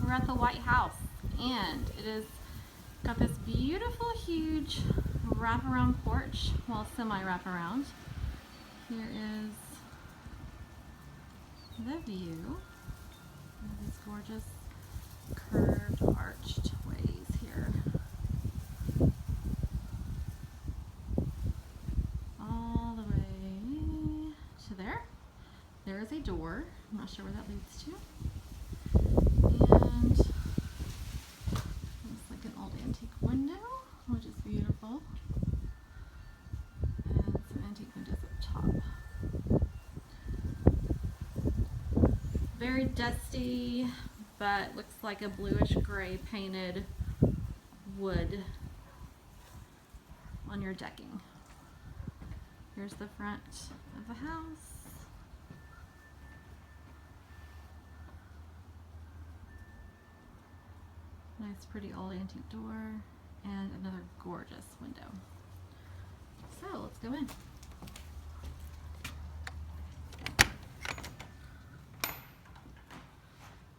We're at the White House, and it is got this beautiful, huge wraparound porch. Well, semi-wraparound. Here is the view. These gorgeous curved, arched ways here. All the way to there. There is a door. I'm not sure where that leads to. And looks like an old antique window, which is beautiful. And some antique windows up top. Very dusty, but looks like a bluish gray painted wood on your decking. Here's the front of the house. Nice pretty old antique door and another gorgeous window. So let's go in.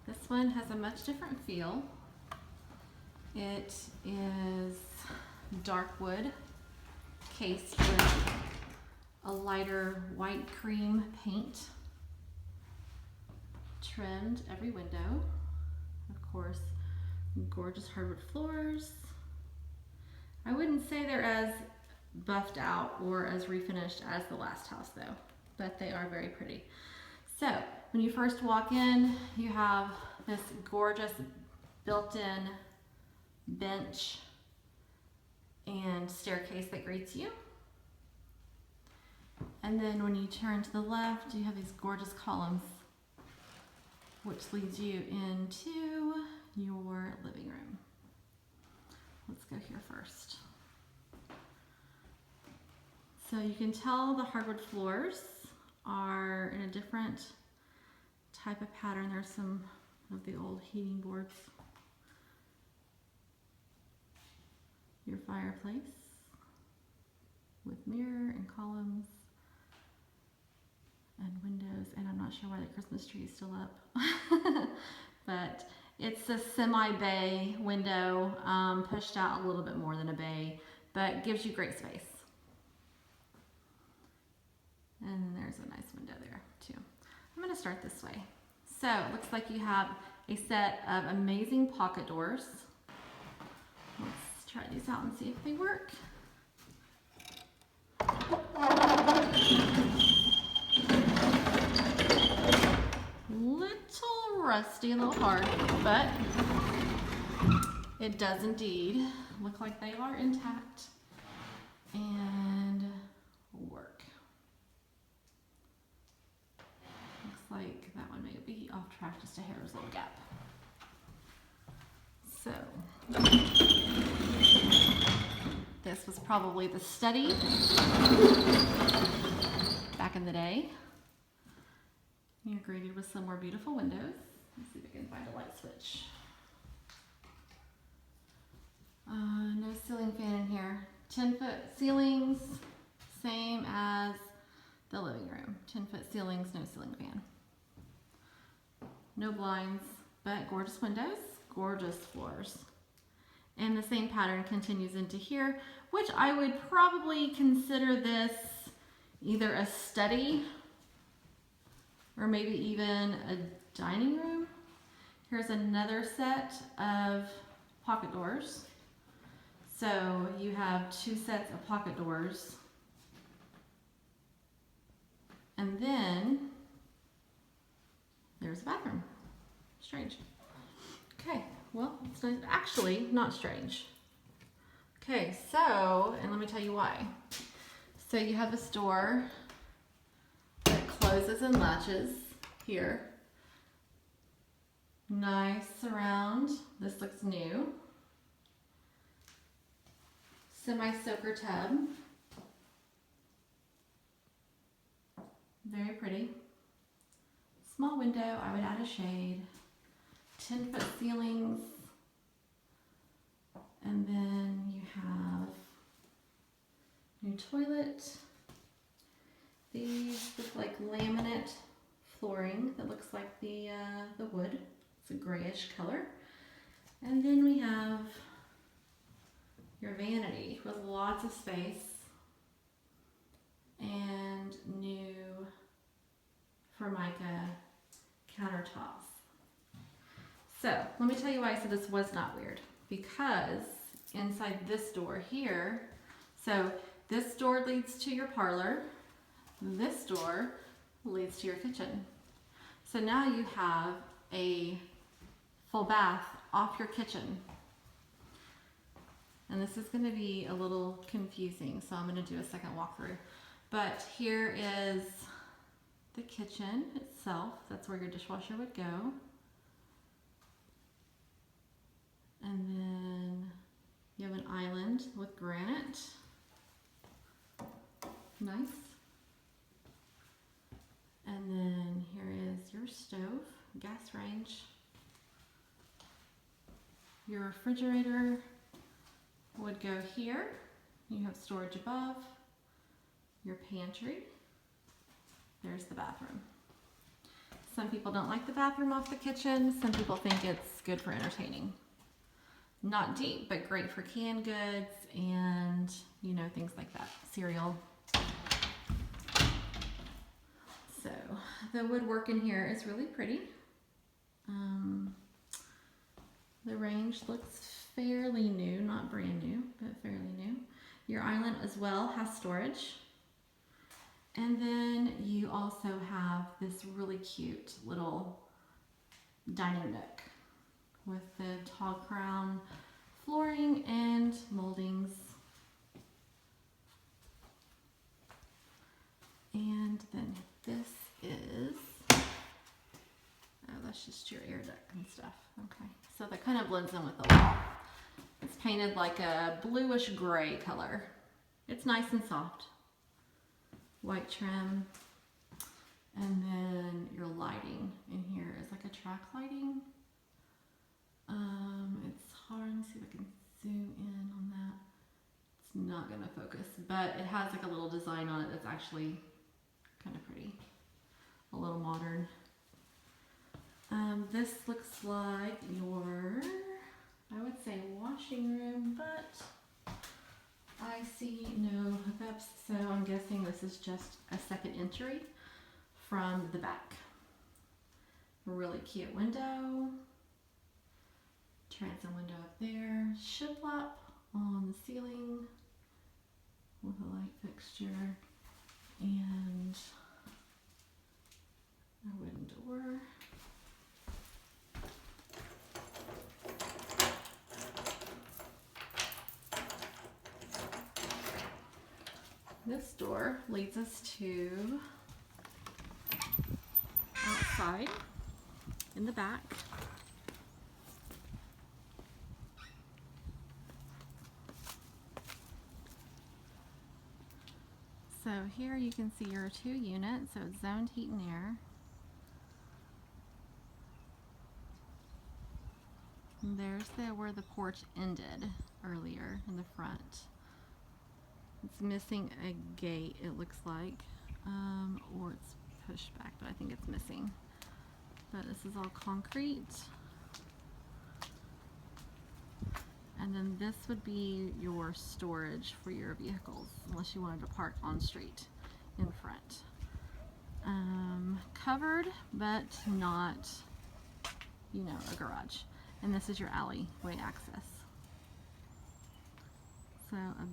This one has a much different feel. It is dark wood cased with a lighter white cream paint, trimmed every window. Of course, gorgeous hardwood floors. I wouldn't say they're as buffed out or as refinished as the last house though, but they are very pretty. So when you first walk in, you have this gorgeous built-in bench and staircase that greets you. And then when you turn to the left, you have these gorgeous columns, which leads you into your living room. Let's go here first. So you can tell the hardwood floors are in a different type of pattern. There's some of the old heating boards. Your fireplace with mirror and columns and windows, and I'm not sure why the Christmas tree is still up. But it's a semi-bay window, pushed out a little bit more than a bay, but gives you great space. And then there's a nice window there too. I'm gonna start this way. So it looks like you have a set of amazing pocket doors. Let's try these out and see if they work. Little rusty, a little hard, but it does indeed look like they are intact and work. Looks like that one may be off track just a hair's little gap. So this was probably the study back in the day. You're greeted with some more beautiful windows. Let's see if we can find a light switch. No ceiling fan in here. 10-foot ceilings, same as the living room. 10-foot ceilings, no ceiling fan. No blinds, but gorgeous windows, gorgeous floors. And the same pattern continues into here, which I would probably consider this either a study or maybe even a dining room. Here's another set of pocket doors. So you have two sets of pocket doors. And then there's a bathroom. Strange. Okay, well, it's actually not strange. Okay, so, and let me tell you why. So you have this door that closes and latches here. Nice surround. This looks new. Semi-soaker tub. Very pretty. Small window, I would add a shade. 10-foot ceilings. And then you have your toilet. These look like laminate flooring that looks like the wood. It's a grayish color. And then we have your vanity with lots of space and new Formica countertops. So let me tell you why I said this was not weird. Because inside this door here, so this door leads to your parlor, this door leads to your kitchen. So now you have a full bath off your kitchen. And this is going to be a little confusing, so I'm going to do a second walkthrough. But here is the kitchen itself. That's where your dishwasher would go. And then you have an island with granite. Nice. And then here is your stove, gas range. Your refrigerator would go here. You have storage above. Your pantry. There's the bathroom. Some people don't like the bathroom off the kitchen. Some people think it's good for entertaining. Not deep, but great for canned goods and, you know, things like that. Cereal. So the woodwork in here is really pretty. The range looks fairly new, not brand new, but fairly new. Your island as well has storage. And then you also have this really cute little dining nook with the tall crown flooring and moldings. And then this is, oh, that's just your air duct and stuff. Okay, so that kind of blends in with the wall. It's painted like a bluish gray color. It's nice and soft. White trim. And then your lighting in here is like a track lighting. It's hard to see if I can zoom in on that. It's not gonna focus, but it has like a little design on it that's actually kind of pretty, a little modern. This looks like your, I would say washing room, but I see no hookups, so I'm guessing this is just a second entry from the back. Really cute window, transom window up there, shiplap on the ceiling with a light fixture and a wooden door. This door leads us to outside in the back. So here you can see your 2 units, so it's zoned heat and air. And there's where the porch ended earlier in the front. It's missing a gate, it looks like, or it's pushed back, but I think it's missing. But this is all concrete. And then this would be your storage for your vehicles, unless you wanted to park on street in front. Covered, but not, you know, a garage. And this is your alleyway access. So a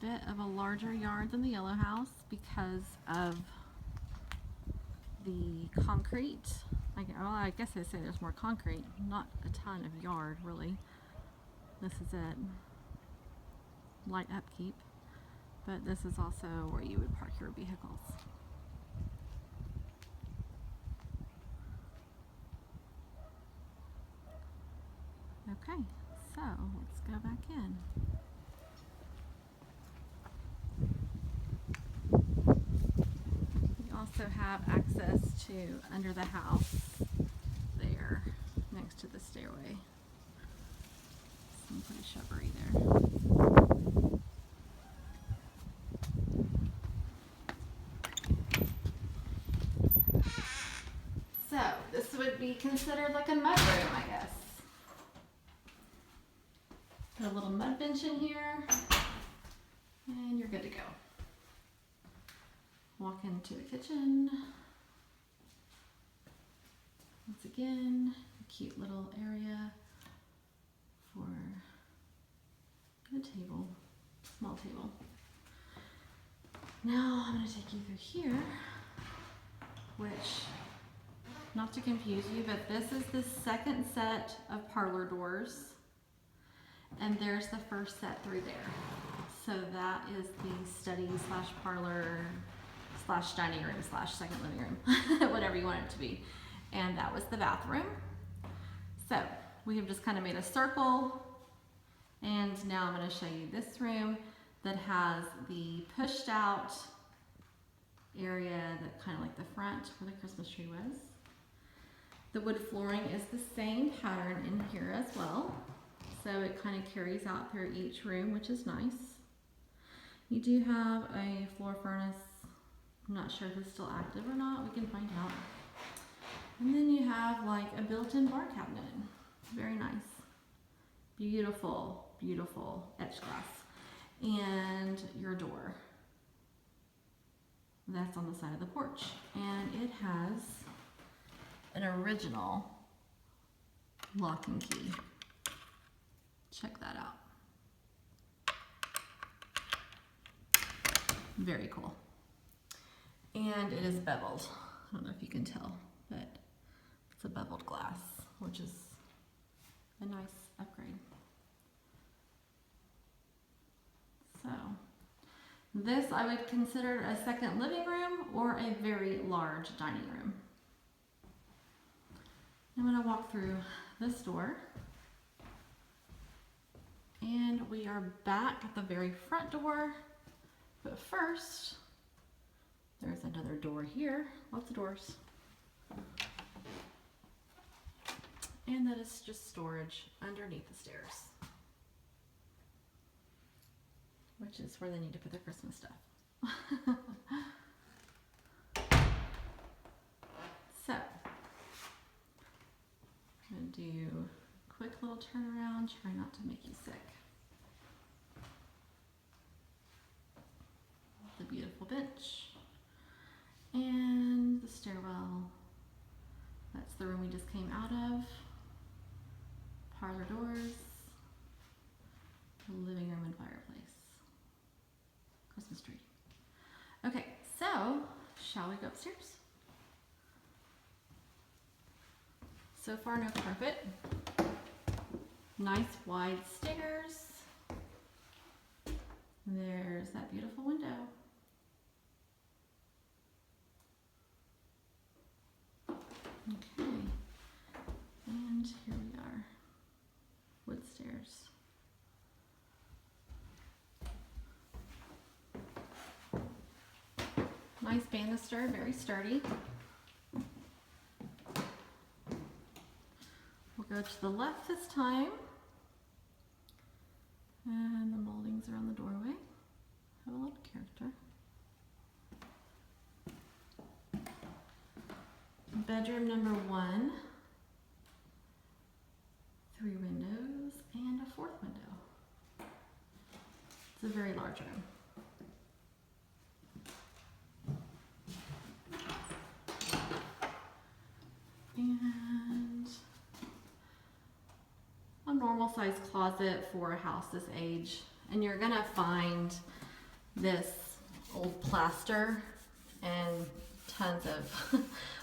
bit of a larger yard than the yellow house because of the concrete. Well, I guess I'd say there's more concrete, not a ton of yard really. This is it. Light upkeep, but this is also where you would park your vehicles. Okay, so let's go back in. You also have access to under the house there, next to the stairway. Some pretty shrubbery there. So this would be considered like a mudroom, I guess. Put a little mud bench in here, and you're good to go. Walk into the kitchen. Once again, a cute little area for a table, small table. Now I'm going to take you through here, which, not to confuse you, but this is the second set of parlor doors, and there's the first set through there. So that is the study slash parlor slash dining room slash second living room, whatever you want it to be. And that was the bathroom. So we have just kind of made a circle, and now I'm going to show you this room that has the pushed out area that kind of like the front where the Christmas tree was. The wood flooring is the same pattern in here as well. So it kind of carries out through each room, which is nice. You do have a floor furnace. I'm not sure if it's still active or not. We can find out. And then you have like a built-in bar cabinet. Very nice. Beautiful, beautiful etched glass. And your door. That's on the side of the porch. And it has an original lock and key. Check that out. Very cool. And it is beveled. I don't know if you can tell, but it's a beveled glass, which is a nice upgrade. So this I would consider a second living room or a very large dining room. I'm going to walk through this door, and we are back at the very front door, but first there's another door here. Lots of doors. And that is just storage underneath the stairs, which is where they need to put their Christmas stuff. So, I'm going to do a quick little turnaround, try not to make you sick. The beautiful bench. And the stairwell. That's the room we just came out of. Parlor doors. Living room and fireplace. Christmas tree. Okay, so shall we go upstairs? So far, no carpet. Nice wide stairs. There's that beautiful window. Okay, and here we are, wood stairs. Nice banister, very sturdy. We'll go to the left this time, and the moldings are on the doorway. Have a lot of character. Bedroom number 1, 3 windows and a 4th window. It's a very large room. And a normal size closet for a house this age. And you're gonna find this old plaster and tons of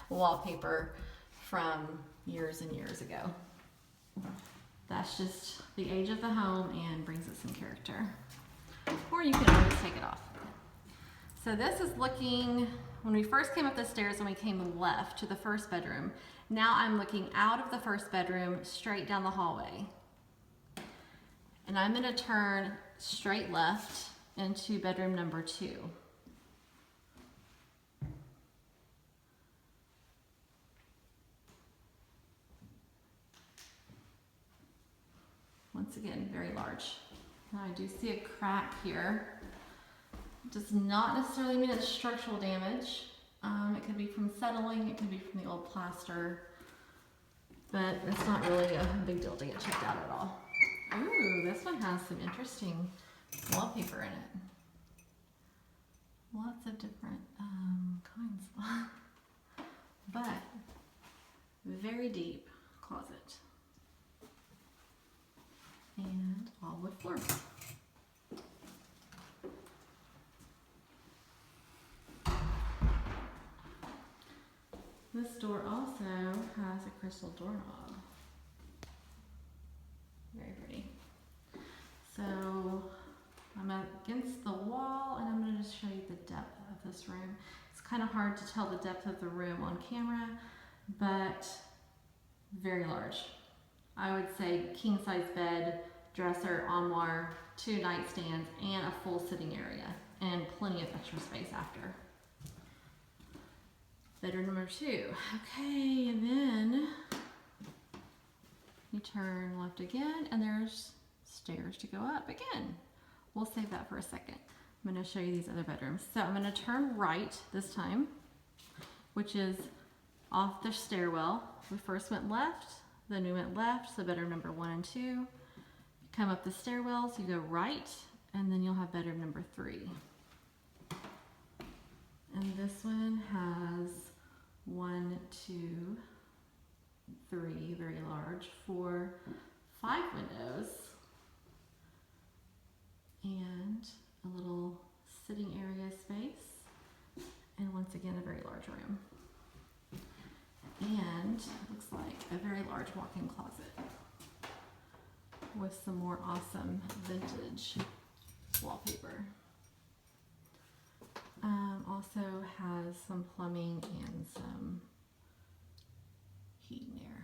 wallpaper from years and years ago. That's just the age of the home and brings it some character. Or you can always take it off. So this is looking, when we first came up the stairs and we came left to the first bedroom, now I'm looking out of the first bedroom straight down the hallway. And I'm gonna turn straight left into bedroom number 2. Once again, very large. Now I do see a crack here. It does not necessarily mean it's structural damage. It could be from settling, it could be from the old plaster, but it's not really a big deal to get checked out at all. Ooh, this one one has some interesting wallpaper in it. Lots of different kinds. But very deep closet. And all wood floors. This door also has a crystal doorknob. Very pretty. So I'm against the wall and I'm going to just show you the depth of this room. It's kind of hard to tell the depth of the room on camera, but very large. I would say king size bed, dresser, armoire, 2 nightstands, and a full sitting area, and plenty of extra space after. Bedroom number 2. Okay, and then you turn left again, and there's stairs to go up again. We'll save that for a second. I'm going to show you these other bedrooms. So I'm going to turn right this time, which is off the stairwell. We first went left, then we went left, so bedroom number 1 and 2. Come up the stairwells, you go right, and then you'll have bedroom number 3. And this one has 1, 2, 3, very large, 4, 5 windows, and a little sitting area space, and once again a very large room. And it looks like a very large walk-in closet with some more awesome vintage wallpaper. Also has some plumbing and some heat and air.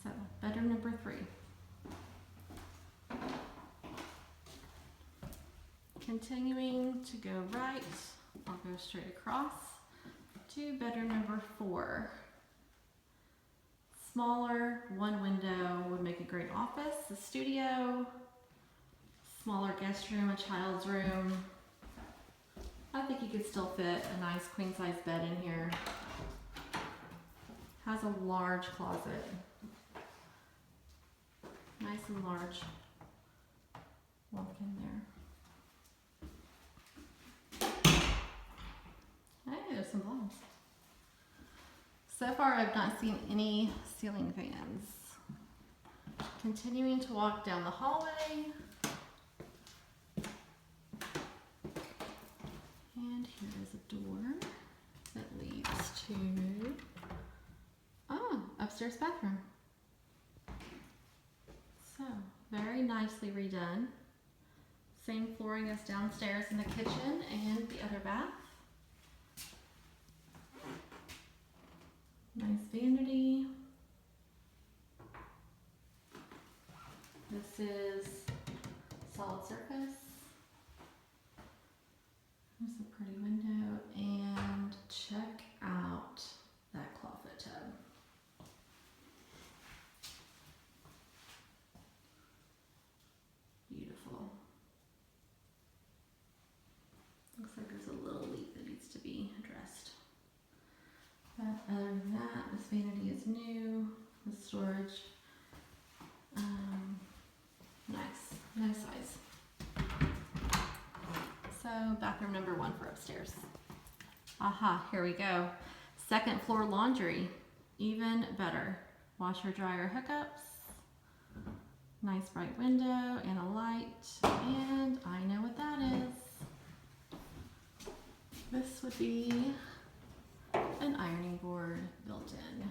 So, bedroom number 3. Continuing to go right, I'll go straight across to bedroom number 4. Smaller, 1 window would make a great office, a studio, smaller guest room, a child's room. I think you could still fit a nice queen size bed in here. Has a large closet. Nice and large. Walk in there. Hey, there's some blinds. So far I've not seen any ceiling fans. Continuing to walk down the hallway. And here is a door that leads to, upstairs bathroom. So, very nicely redone. Same flooring as downstairs in the kitchen and the other bath. Nice vanity. This is solid surface. There's a pretty window, and check out that clawfoot tub. Beautiful. Looks like there's a little leak that needs to be addressed. But other than that, this vanity is new. The storage, nice size. So bathroom number 1 for upstairs. Aha, here we go. Second floor laundry, even better. Washer dryer hookups, nice bright window and a light, and I know what that is. This would be an ironing board built in.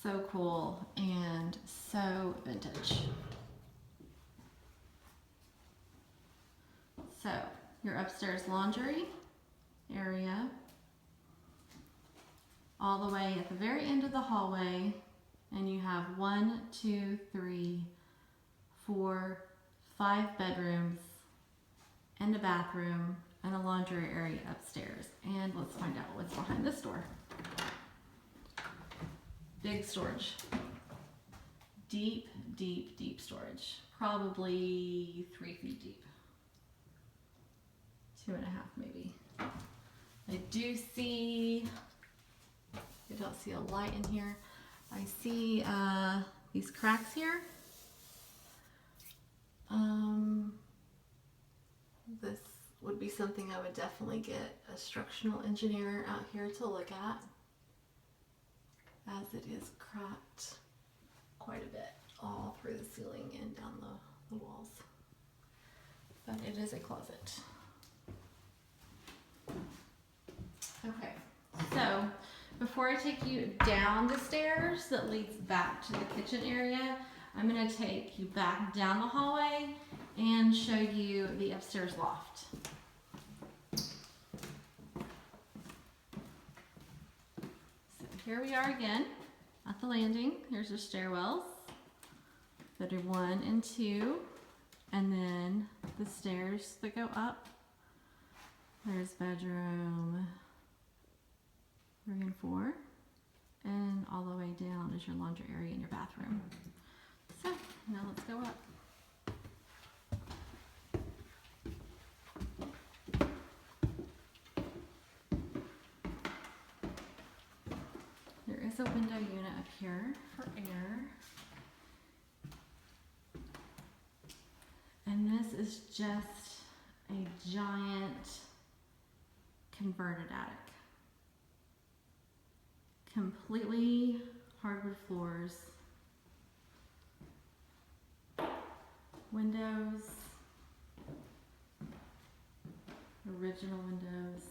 So cool and so vintage. So, your upstairs laundry area, all the way at the very end of the hallway, and you have 1, 2, 3, 4, 5 bedrooms, and a bathroom, and a laundry area upstairs. And let's find out what's behind this door. Big storage. Deep, deep, deep storage. Probably 3 feet deep. 2.5 maybe. I don't see a light in here. I see these cracks here. This would be something I would definitely get a structural engineer out here to look at, as it is cracked quite a bit all through the ceiling and down the walls. But it is a closet. Okay, so before I take you down the stairs that leads back to the kitchen area, I'm going to take you back down the hallway and show you the upstairs loft. So here we are again at the landing. Here's our stairwells, bedroom 1 and 2, and then the stairs that go up. There's bedroom 3 and 4, and all the way down is your laundry area and your bathroom. So now let's go up. There is a window unit up here for air. And this is just a giant converted attic. Completely hardwood floors. Windows. Original windows.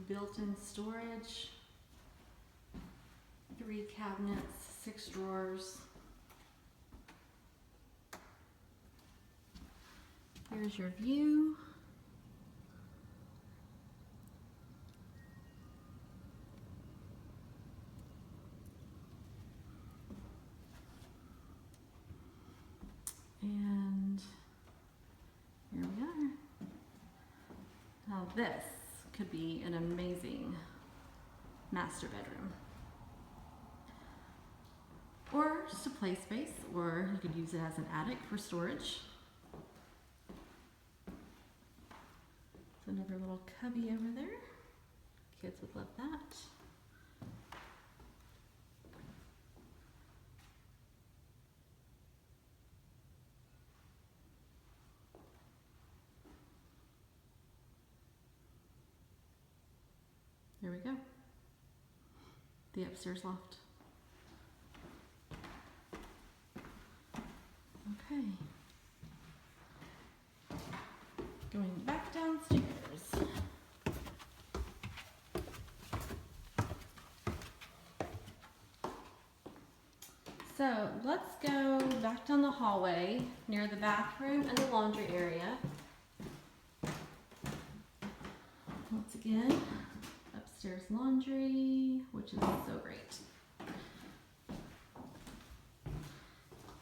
Built-in storage. 3 cabinets, 6 drawers. Here's your view. And here we are. Now this could be an amazing master bedroom. Or just a play space, or you could use it as an attic for storage. Another little cubby over there. Kids would love that. There we go. The upstairs loft. Okay. Going back downstairs. So let's go back down the hallway near the bathroom and the laundry area. Once again, upstairs laundry, which is so great.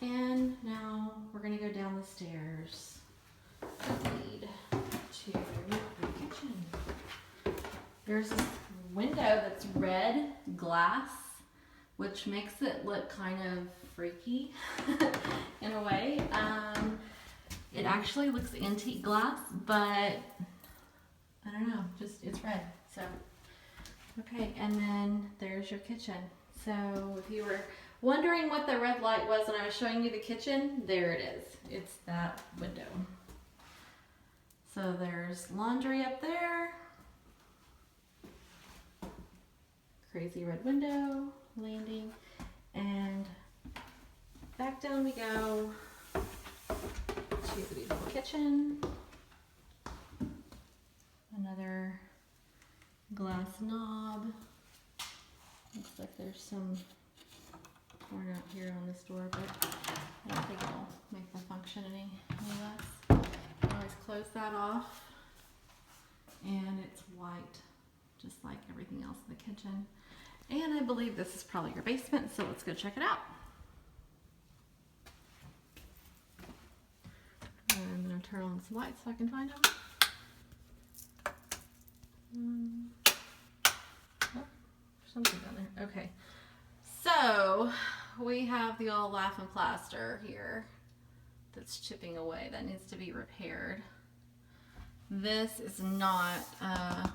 And now we're going to go down the stairs that lead to the kitchen. There's this window that's red glass, which makes it look kind of freaky in a way. It actually looks antique glass, but I don't know, just it's red. So, okay, and then there's your kitchen. So if you were wondering what the red light was when I was showing you the kitchen, there it is. It's that window. So there's laundry up there. Crazy red window, landing, and back down we go to the beautiful kitchen. Another glass knob. Looks like there's some torn out here on this door, but I don't think it'll make the function any less. You can always close that off, and it's white, just like everything else in the kitchen. And I believe this is probably your basement, so let's go check it out. I'm going to turn on some lights so I can find them. Oh, something down there. Okay. So we have the old Laughing Plaster here that's chipping away. That needs to be repaired. This is not,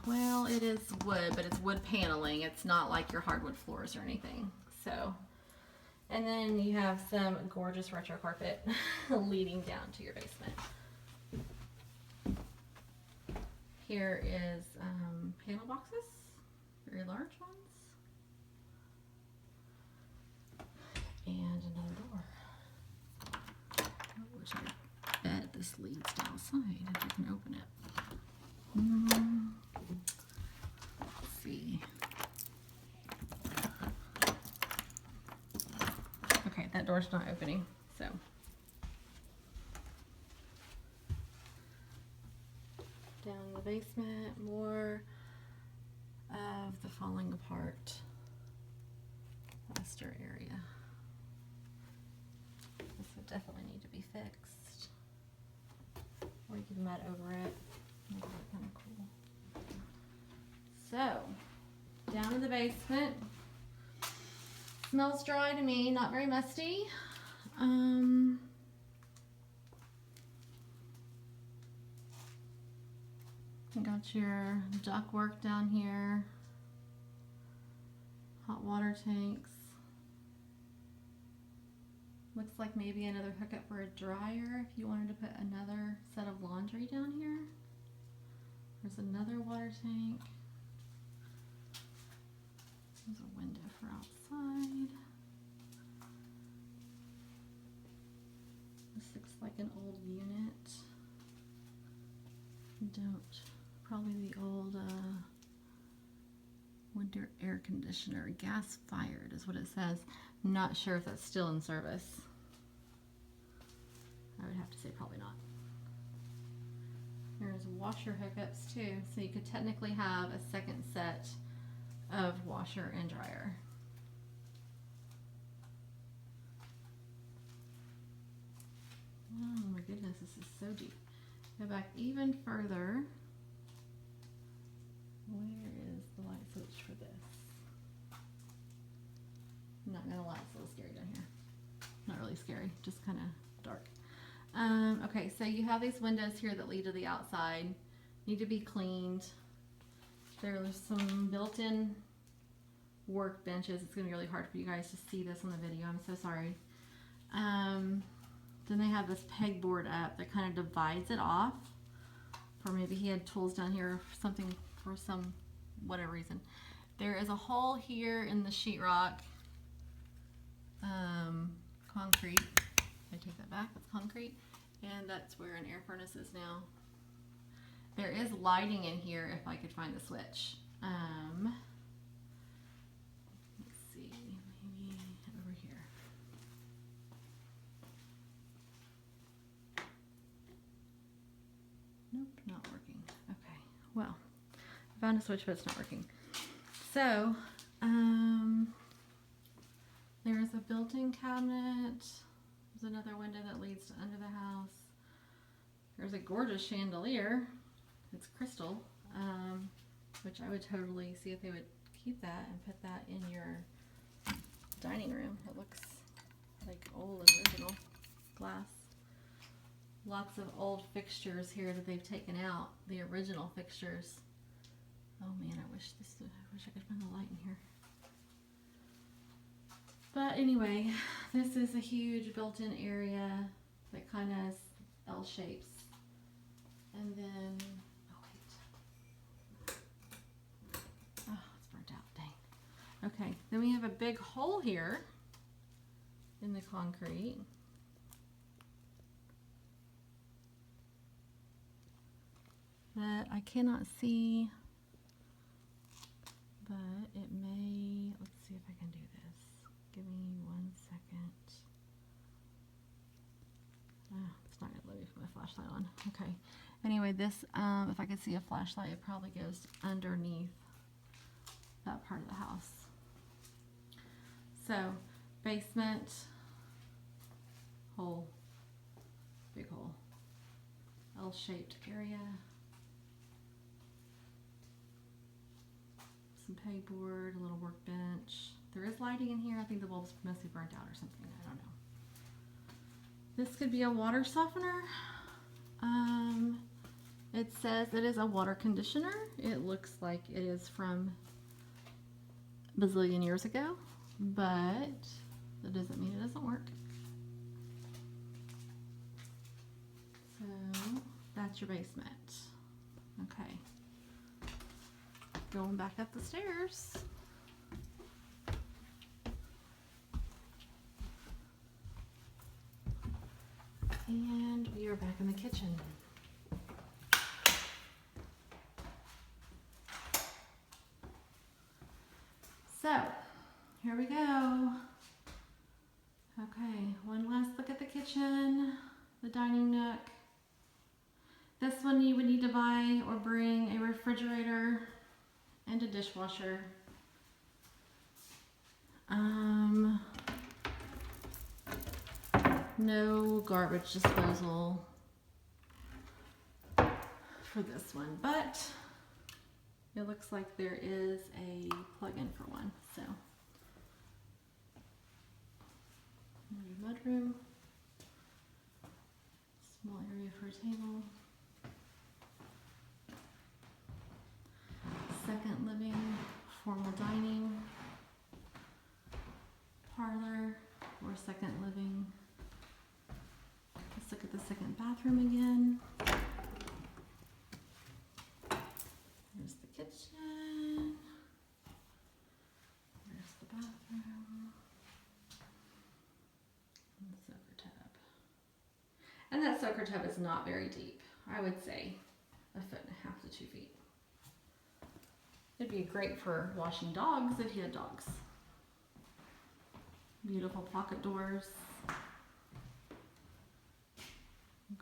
well, it is wood, but it's wood paneling. It's not like your hardwood floors or anything. So, and then you have some gorgeous retro carpet leading down to your basement. Here is panel boxes, very large ones. And another door. I wish I bet this leads to outside if you can open it. Let's see. Okay, that door's not opening, so. Down in the basement, more of the falling apart plaster area. This would definitely need to be fixed. Or you could mud over it. Make it look kind of cool. So, down in the basement. Smells dry to me, not very musty. You got your duct work down here. Hot water tanks. Looks like maybe another hookup for a dryer if you wanted to put another set of laundry down here. There's another water tank. There's a window for outside. This looks like an old unit. Probably the old winter air conditioner, gas fired is what it says. I'm not sure if that's still in service. I would have to say probably not. There's washer hookups too, so you could technically have a second set of washer and dryer. Oh my goodness, this is so deep. Go back even further. Where is the light switch for this? I'm not gonna lie, it's a little scary down here. Not really scary, just kind of dark. Okay, so you have these windows here that lead to the outside. Need to be cleaned. There's some built-in work benches. It's gonna be really hard for you guys to see this on the video. I'm so sorry. Then they have this pegboard up that kind of divides it off. Or maybe he had tools down here or something for some whatever reason. There is a hole here in the sheetrock. Concrete. I take that back, that's concrete. And that's where an air furnace is now. There is lighting in here if I could find the switch. Let's see, maybe over here. Nope, not working. Okay, well, I found a switch, but it's not working. So, there's a built-in cabinet. There's another window that leads to under the house. There's a gorgeous chandelier. It's crystal, which I would totally see if they would keep that and put that in your dining room. It looks like old and original glass. Lots of old fixtures here that they've taken out, the original fixtures. Oh man, I wish I could find the light in here. But anyway, this is a huge built-in area that kind of L shapes. And then, oh wait. Oh, it's burnt out, dang. Okay, then we have a big hole here in the concrete. That I cannot see, but it may, let's see if I can do this. Give me 1 second. Oh, it's not gonna let me put my flashlight on. Okay. Anyway, this, if I could see a flashlight, it probably goes underneath that part of the house. So, basement, hole, big hole, L-shaped area. Some pegboard, a little workbench. There is lighting in here. I think the bulb's mostly burnt out or something. I don't know. This could be a water softener. It says it is a water conditioner. It looks like it is from a bazillion years ago, but that doesn't mean it doesn't work. So that's your basement. Okay. Going back up the stairs. And we are back in the kitchen. So, here we go. Okay, one last look at the kitchen, the dining nook. This one you would need to buy or bring a refrigerator and a dishwasher. No garbage disposal for this one, but it looks like there is a plug-in for one. So, your mudroom, small area for a table, second living, formal dining, parlor, or second living. Let's look at the second bathroom again. There's the kitchen. There's the bathroom. And the soaker tub. And that soaker tub is not very deep. I would say 1.5 to 2 feet. It'd be great for washing dogs if you had dogs. Beautiful pocket doors.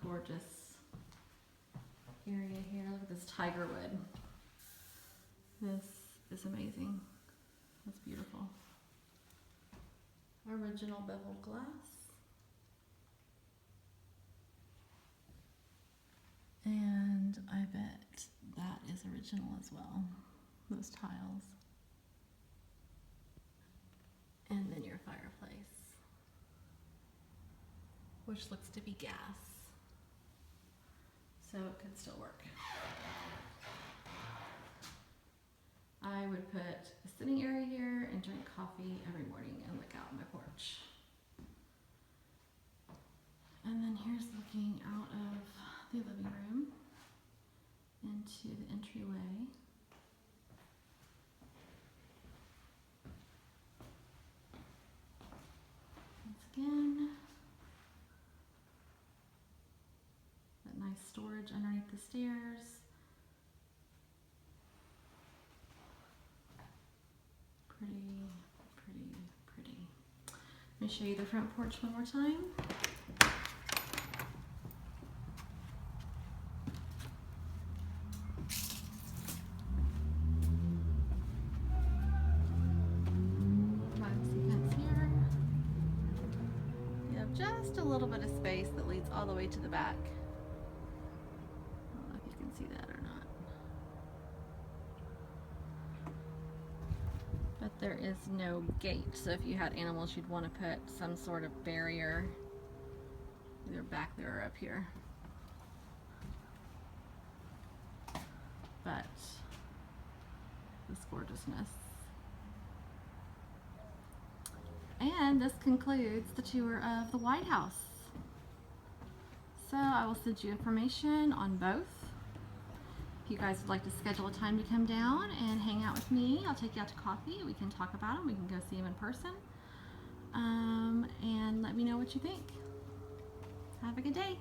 Gorgeous area here. Look at this tiger wood. This is amazing. That's beautiful. Original beveled glass. And I bet that is original as well. Those tiles. And then your fireplace, which looks to be gas. So it could still work. I would put a sitting area here and drink coffee every morning and look out on my porch. And then here's looking out of the living room into the entryway. Once again, that nice storage underneath the stairs. Pretty, pretty, pretty. Let me show you the front porch one more time. Privacy fence here. You have just a little bit of space that leads all the way to the back. I don't know if you can see that or not. But there is no gate, so if you had animals, you'd want to put some sort of barrier either back there or up here. But this gorgeousness. And this concludes the tour of the White House. So I will send you information on both. If you guys would like to schedule a time to come down and hang out with me, I'll take you out to coffee. We can talk about them. We can go see them in person. And let me know what you think. Have a good day.